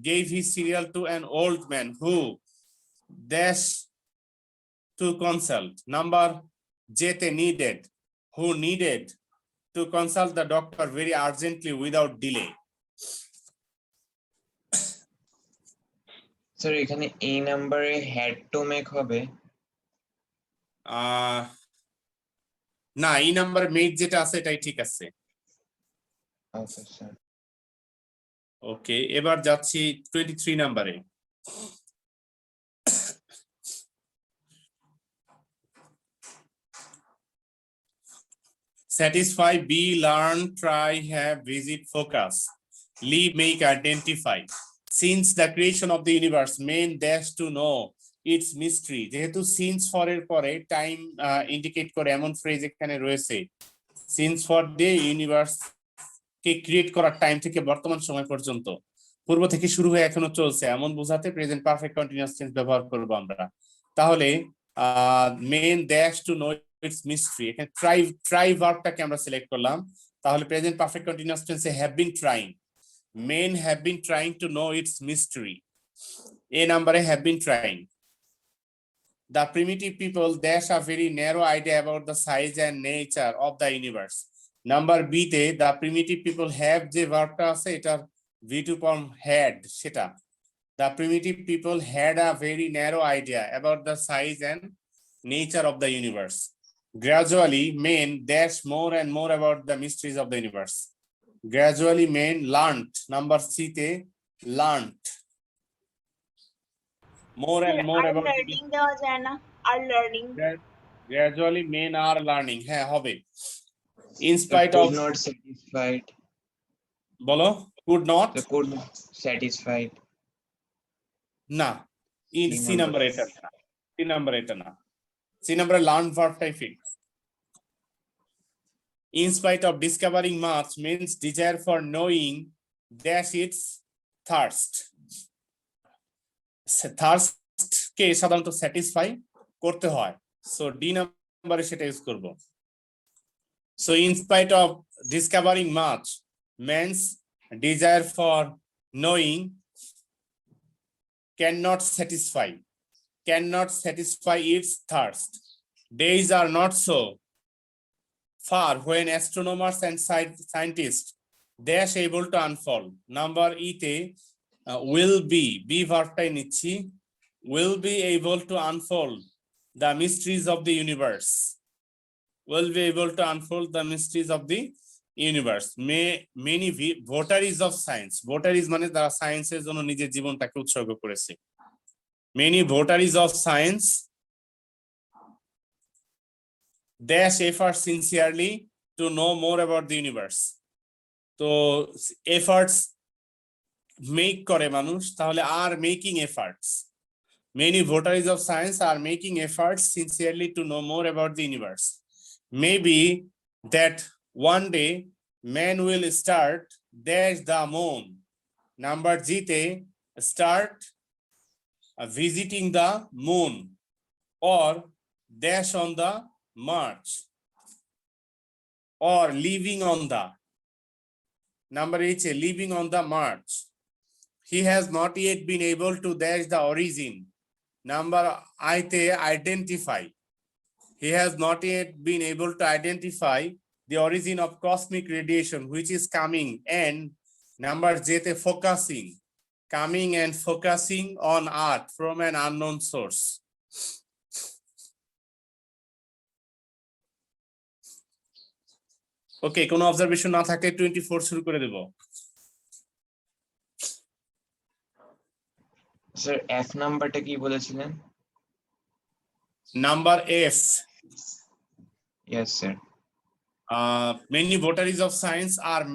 S1: gave his cereal to an old man who dash to consult, number J te needed, who needed to consult the doctor very urgently without delay.
S4: Sir এখানে এই নাম্বারে হ্যাড টু মেক হবে।
S1: না, এই নাম্বার মেড যেটা আছে এটাই ঠিক আছে।
S4: ওকে স্যার।
S1: ওকে, এবার যাচ্ছি 23 নাম্বারে। Satisfy, be, learn, try, have, visit, focus, leave, make, identify. Since the creation of the universe, men dash to know its mystery. যেহেতু since for এর পরে টাইম ইন্ডিকেট করে এমন ফ্রেজ এখানে রয়েছে, since for the universe K create করার টাইম থেকে বর্তমান সময় পর্যন্ত, পূর্ব থেকে শুরু হয়ে এখনো চলছে, এমন বোঝাতে প্রেজেন্ট পারফেক্ট কন্টিনিউয়াস টেন্স ব্যবহার করব আমরা। তাহলে men dash to know its mystery, এখানে ট্রাই ভার্বটাকে আমরা সিলেক্ট করলাম, তাহলে প্রেজেন্ট পারফেক্ট কন্টিনিউয়াস টেন্সে have been trying, men have been trying to know its mystery. A number have been trying. The primitive people dash a very narrow idea about the size and nature of the universe. Number B te the primitive people have যে ভার্বটা আছে এটা V2 form had সেটা, the primitive people had a very narrow idea about the size and nature of the universe. Gradually men dash more and more about the mysteries of the universe. Gradually men learnt, number C te learnt more and more about
S3: learning দেওয়া যায় না, are learning.
S1: gradually men are learning, হ্যাঁ হবে। In spite of,
S4: could not satisfied,
S1: বলো could not,
S4: could not satisfied,
S1: না in C number এটা না, C number এটা না, C number learn verb tie fix. In spite of discovering much, men's desire for knowing dash its thirst. Thirst কে সাধারণত স্যাটিসফাই করতে হয়, সো ডি নাম্বারে সেটা ইউজ করব। So in spite of discovering much, men's desire for knowing cannot satisfy its thirst. Days are not so far when astronomers and scientists dash able to unfold. Number E te will be, be verb টাই নিচ্ছি, will be able to unfold the mysteries of the universe, will be able to unfold the mysteries of the universe. Many votaries of science, votaries মানে যারা সায়েন্সের জন্য নিজের জীবনটাকে উৎসর্গ করেছে, many votaries of science dash effort sincerely to know more about the universe. তো efforts make করে মানুষ, তাহলে are making efforts. Many votaries of science are making efforts sincerely to know more about the universe. Maybe that one day man will start dash the moon. Number G te start visiting the moon or dash on the Mars or living on the. Number H, living on the Mars. He has not yet been able to dash the origin. Number I te identify. He has not yet been able to identify the origin of cosmic radiation which is coming, and number J te focusing, coming and focusing on Earth from an unknown source. Okay, কোনো observation না থাকলে 24 শুরু করে দেব।
S4: স্যার F নাম্বারটা কি বলেছিলেন?
S1: Number F.
S4: Yes sir.
S1: Many votaries of science are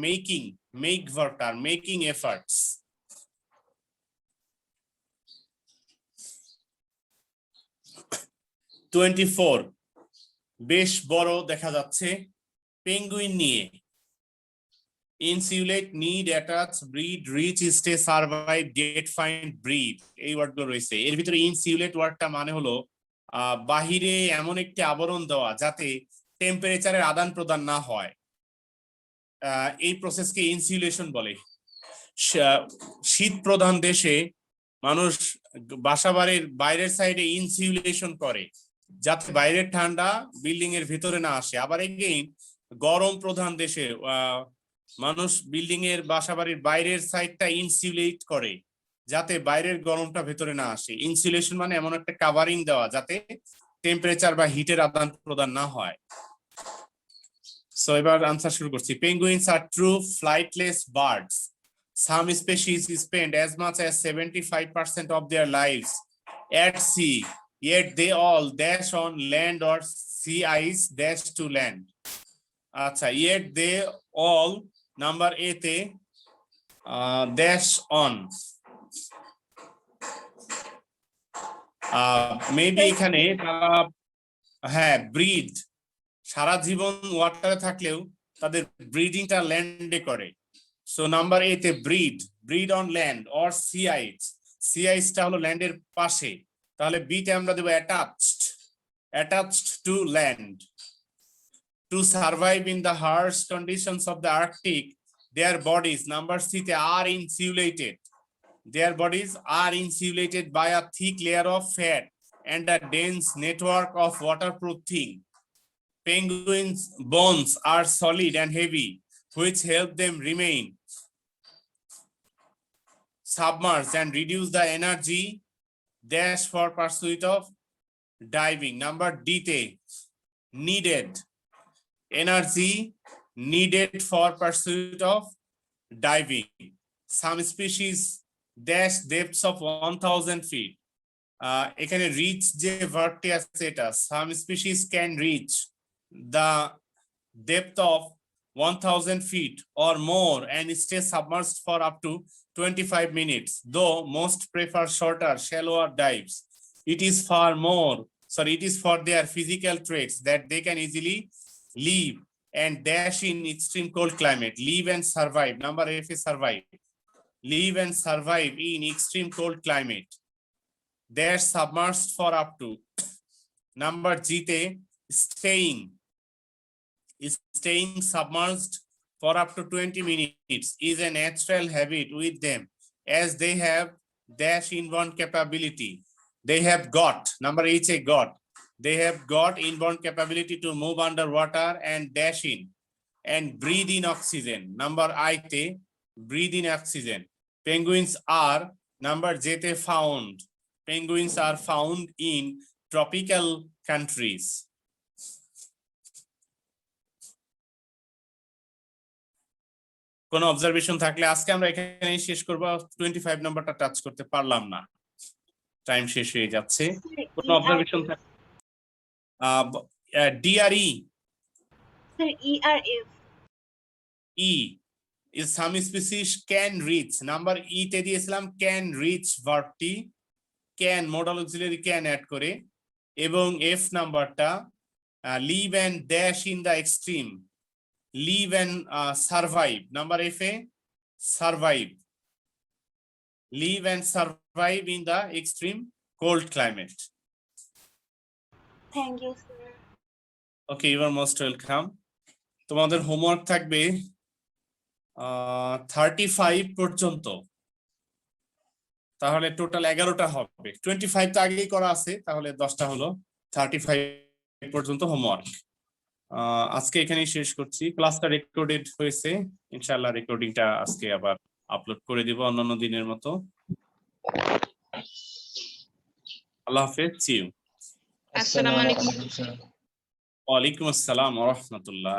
S1: making efforts. (24) বেশ বড় দেখা যাচ্ছে পেঙ্গুইন নিয়ে। Insulate, need, attach, breed, reach, stay, survive, get, find, breed, এই ওয়ার্ডগুলো রয়েছে। এর ভিতরে ইনসিউলেট ওয়ার্ডটা মানে হলো বাহিরে এমন একটি আবরণ দেওয়া যাতে টেম্পারেচারের আদান প্রদান না হয়, এই প্রসেসকে ইনসিউলেশন বলে। শীত প্রধান দেশে মানুষ বাসাবাড়ির বাইরের সাইডে ইনসিউলেশন করে যাতে বাইরের ঠান্ডা বিল্ডিং এর ভিতরে না আসে। আবার এগেইন গরম প্রধান দেশে মানুষ বিল্ডিং এর বাসাবাড়ির বাইরের সাইডটা ইনসিউলেট করে যাতে বাইরের গরমটা ভেতরে না আসে। ইনসুলেশন মানে এমন একটা কাভারিং দেওয়া যাতে টেম্পারেচার বা হিটের আদান প্রদান না হয়। সো এবার আনসার শুরু করছি। Penguins are true flightless birds. Some species spend as much as 75% of their lives at sea, yet they all dash on land or sea ice dash to land. আচ্ছা, yet they all, number A তে dash on. মেবি এখানে হ্যাঁ ব্রিড, সারা জীবন ওয়াটারে থাকলেও তাদের ব্রিডিংটা ল্যান্ডে করে। সো নাম্বার এ তে breed on land or sea ice. Sea আইসটা হলো ল্যান্ডের পাশে, তাহলে বিতে আমরা দেবো attached to land. To survive in the harsh conditions of the Arctic, their bodies, number C, are insulated. Their bodies are insulated by a thick layer of fat and a dense network of waterproofing. Penguins' bones are solid and heavy, which help them remain submerged and reduce the energy dash for pursuit of diving. Number D, needed. Energy needed for pursuit of diving. Some species dash depths of 1000 feet. এখানে reach যে ভার্বটি আছে এটা, some species can reach the depth of 1000 feet or more and stay submerged for up to 25 minutes, though most prefer shorter, shallower dives. It is for their physical traits that they can easily live and dash in extreme cold climate. Live and survive. Number F is survive. Live and survive in extreme cold climate. They're submerged for up to. Number G, staying submerged for up to 20 minutes is a natural habit with them, as they have dash inborn capability. They have got, number H, they have got inborn capability to move underwater and dash in and breathe in oxygen. Number I, breathe in oxygen. Penguins are, number J, found. Penguins are found in tropical countries. কোন অবজারভেশন থাকলে আজকে আমরা এখানে শেষ করব। 25 নাম্বারটা টাচ করতে পারলাম না, টাইম শেষ হয়ে যাচ্ছে। কোন অবজারভেশন থাকলে DRE,
S3: Sir, ERF.
S1: E is some species can reach. Number E তে দিয়েছিলাম can reach ভার্বটি can modal auxiliary can add করে এবং F নাম্বারটা live and dash in the extreme, live and survive. Number F A survive, live and survive in the extreme cold climate.
S3: Thank you, sir.
S1: Okay, you are most welcome. তোমাদের হোমওয়ার্ক থাকবে 35 পর্যন্ত, তাহলে টোটাল 11টা হবে। 25 তো আগেই করা আছে, তাহলে 10টা হলো। 35 পর্যন্ত হোমওয়ার্ক। আজকে এখানেই শেষ করছি। ক্লাসটা রেকর্ডেড হয়েছে, ইনশাআল্লাহ রেকর্ডিংটা আজকে আবার আপলোড করে দিব অন্যান্য দিনের মতো। আল্লাহ হাফেজ, সি ইউ।
S4: আসসালামু আলাইকুম।
S1: ওয়ালাইকুম আসসালাম ওয়া রাহমাতুল্লাহ।